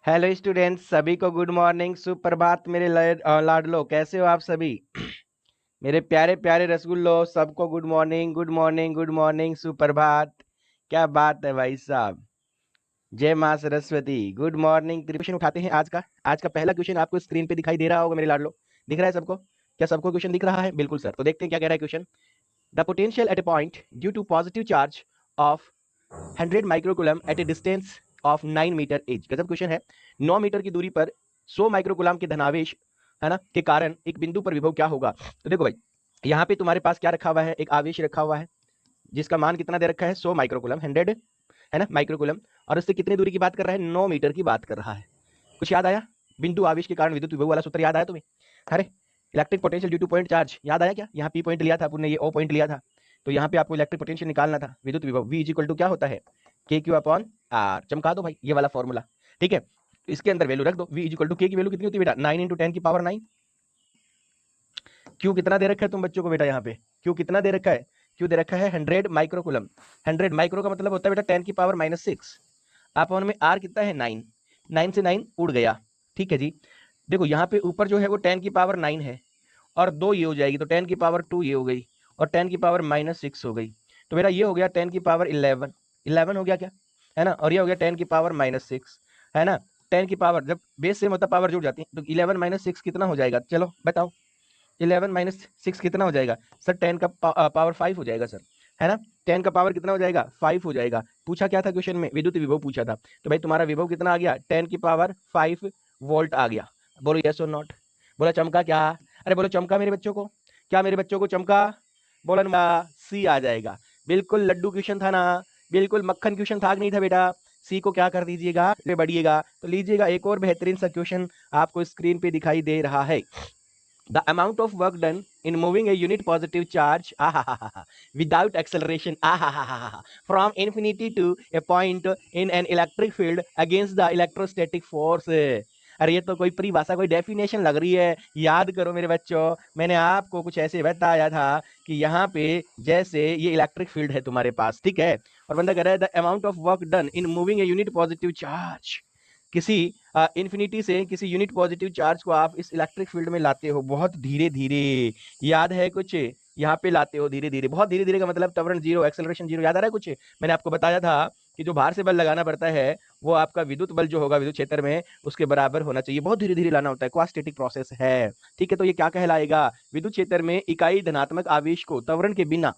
Hello students, सभी को good morning, सुप्रभात मेरे लाडलो। कैसे हो आप सभी? मेरे प्यारे प्यारे रसगुल्लो, सबको good morning, good morning, good morning, सुप्रभात। क्या बात है भाई साहब। जय माँ सरस्वती। Good morning. क्वेश्चन उठाते हैं आज का पहला क्वेश्चन आपको स्क्रीन पे दिखाई दे रहा होगा मेरे लाडलो। दिख रहा है सबको? क्या सबको क्वेश्चन दिख रहा है? बिल्कुल सर। तो देखते हैं क्या कह रहा है question. The potential at a point due to positive charge of 100 microcoulomb at a distance of 9 meter is. गजब क्वेश्चन है। 9 मीटर की दूरी पर 100 माइक्रोकुलम के धनावेश है ना के कारण एक बिंदु पर विभव क्या होगा? तो देखो भाई, यहाँ पे तुम्हारे पास क्या रखा हुआ है? एक आवेश रखा हुआ है जिसका मान कितना दे रखा है? 100 माइक्रोकुलम, 100 है ना माइक्रोकुलम। और उससे कितनी दूरी की बात कर रहा है? 9 मीटर की बात कर रहा है। कुछ याद आया? बिंदु आवेश के कारण विद्युत विभव वाला सूत्र याद आया तुम्हें? अरे, electric potential due two point charge याद आया क्या? यहाँ पी पॉइंट लिया था अपन ने, ये ओ पॉइंट लिया था। तो यहाँ पे आपको इलेक्ट्रिक पोटेंशियल निकालना था। विद्युत विभव V इज इक्वल टू क्या होता है? के क्यू अपॉन आर। चमका दो भाई ये वाला फॉर्मूला। ठीक है, इसके अंदर वैल्यू रख दो। V इज इक्वल टू के की वैल्यू कितनी होती है बेटा? 9 इंटू 10 की पावर 9। क्यू कितना दे रखा है तुम बच्चों को बेटा? यहाँ पे क्यू कितना दे रखा है? क्यू दे रखा है 100 माइक्रोकुलम। 100 माइक्रो का मतलब होता है बेटा 10 की पावर -6। अपॉन में आर कितना है? 9। 9 से 9 उड़ गया। ठीक है जी। देखो यहाँ पे ऊपर जो है वो 10 की पावर 9 है और 2 ये हो जाएगी, तो 10 की पावर 2 ये हो गई और 10 की पावर -6 हो गई। तो मेरा ये हो गया 10 की पावर 11। 11 हो गया क्या? है ना। और ये हो गया 10 की पावर -6, है ना। 10 की पावर जब बेस से मतलब पावर जुड़ जाती है तो 11 -6 कितना हो जाएगा? चलो बताओ। 11 -6 कितना हो जाएगा सर? 10 का पावर 5 हो जाएगा सर, है ना। 10 का पावर कितना हो जाएगा? 5 हो जाएगा। पूछा क्या था क्वेश्चन में? विद्युत विभव पूछा था। तो भाई तुम्हारा विभव कितना आ गया? 10 की पावर 5 वोल्ट आ गया। बोलो यस और नॉट। बोला चमका क्या? अरे बोलो चमका मेरे बच्चों को। क्या मेरे बच्चों को चमका? बोला ना, सी आ जाएगा। बिल्कुल लड्डू क्वेश्चन था ना, बिल्कुल मक्खन क्वेश्चन था कि नहीं था बेटा? सी को क्या कर दीजिएगा? बढ़िएगा। तो लीजिएगा एक और बेहतरीन सा क्वेश्चन आपको स्क्रीन पे दिखाई दे रहा है। The amount of work done in moving a unit positive charge without acceleration from infinity to a point in an electric field against the electrostatic force। अरे ये तो कोई परिभाषा, कोई डेफिनेशन लग रही है। याद करो मेरे बच्चों, मैंने आपको कुछ ऐसे बताया था कि यहाँ पे जैसे ये इलेक्ट्रिक फील्ड है तुम्हारे पास, ठीक है, और बंदा कह रहा है the amount of work done in moving a unit positive charge. किसी इन्फिनिटी से किसी यूनिट पॉजिटिव चार्ज को आप इस इलेक्ट्रिक फील्ड में लाते हो बहुत धीरे धीरे। याद है कुछ? यहाँ पे लाते हो धीरे धीरे। बहुत धीरे धीरे का मतलब त्वरण जीरो, एक्सेलरेशन जीरो। याद आ रहा है कुछ? मैंने आपको बताया था कि जो बाहर से बल लगाना पड़ता है वो आपका विद्युत बल जो होगा विद्युत क्षेत्र में उसके बराबर होना चाहिए। बहुत धीरे धीरे लाना होता है, क्वास्टेटिक प्रोसेस है। ठीक है, तो ये क्या कहलाएगा? विद्युत क्षेत्र में इकाई धनात्मक आवेश को त्वरण के बिना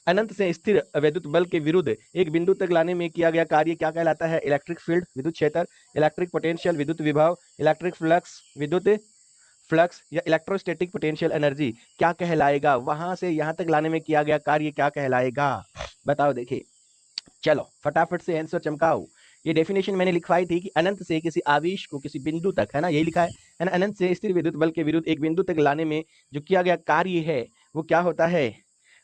अनंत से स्थिर वैद्युत बल के विरुद्ध एक बिंदु तक लाने में किया गया कार्य क्या कहलाता है? इलेक्ट्रिक फील्ड विद्युत क्षेत्र, इलेक्ट्रिक पोटेंशियल विद्युत विभव, इलेक्ट्रिक फ्लक्स विद्युत फ्लक्स या इलेक्ट्रोस्टैटिक पोटेंशियल एनर्जी क्या कहलाएगा? वहां से यहां तक लाने में किया गया कार्य क्या कहलाएगा? बताओ देखिए। चलो फटाफट से आंसर चमकाओ। ये डेफिनेशन मैंने लिखवाई थी कि अनंत से किसी आवेश को किसी बिंदु तक, है ना, यही लिखा है ना, अनंत से स्थिर विद्युत बल के विरुद्ध एक बिंदु तक लाने में जो किया गया कार्य है वो क्या होता है?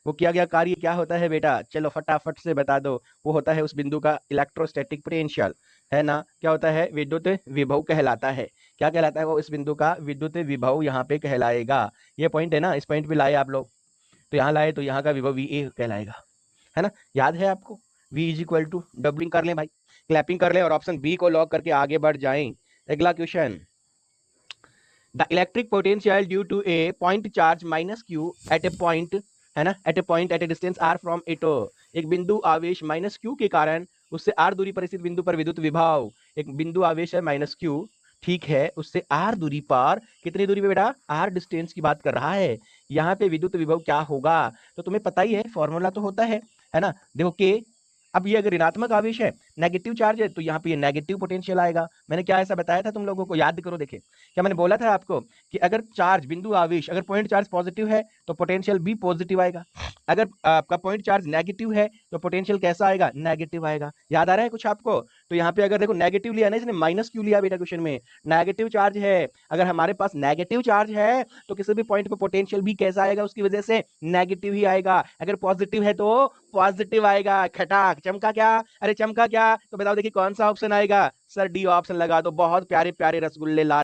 वो किया गया कार्य क्या होता है बेटा? चलो फटाफट से बता दो। वो होता है उस बिंदु का इलेक्ट्रोस्टैटिक पोटेंशियल, है ना। क्या होता है? विद्युत विभव कहलाता है। क्या कहलाता है? वो इस बिंदु का विद्युत विभव यहाँ पे कहलाएगा। ये पॉइंट है ना, इस पॉइंट पे लाए आप लोग, तो यहाँ लाए तो यहाँ का विभव VA कहलाएगा, है ना। याद है आपको? V is equal to doubling कर लें भाई, क्लैपिंग कर लें और ऑप्शन बी को लॉक करके आगे बढ़ जाएं। अगला question. The electric potential due to a point charge minus Q at a point, है ना, at a point at a distance r from it. एक बिंदु आवेश माइनस क्यू के कारण उससे r दूरी पर स्थित बिंदु पर विद्युत विभव। एक बिंदु आवेश है -q, ठीक है, उससे r दूरी पर, कितनी दूरी पे बेटा? r डिस्टेंस की बात कर रहा है। यहाँ पे विद्युत विभव क्या होगा? तो तुम्हें पता ही है, फॉर्मूला तो होता है ना। देखो के, अब ये अगर ऋणात्मक आवेश है, नेगेटिव चार्ज है, तो यहाँ पे ये नेगेटिव पोटेंशियल आएगा। मैंने क्या ऐसा बताया था तुम लोगों को? याद करो। देखे क्या मैंने बोला था आपको कि अगर चार्ज बिंदु आवेश, अगर पॉइंट चार्ज पॉजिटिव है तो पोटेंशियल भी पॉजिटिव आएगा। अगर आपका पॉइंट चार्ज नेगेटिव है तो पोटेंशियल कैसा आएगा? नेगेटिव आएगा। याद आ रहा है कुछ आपको? तो यहाँ पे अगर देखो नेगेटिव लिया ना इसने, माइनस क्यों लिया बेटा क्वेश्चन में? नेगेटिव चार्ज है। अगर हमारे पास नेगेटिव चार्ज है तो किसी भी पॉइंट पे पोटेंशियल भी कैसा आएगा? उसकी वजह से नेगेटिव ही आएगा। अगर पॉजिटिव है तो पॉजिटिव आएगा। खटाक चमका क्या? अरे चमका क्या? तो बताओ देखिए कौन सा ऑप्शन आएगा? सर डी ऑप्शन लगा दो। बहुत प्यारे प्यारे रसगुल्ले ला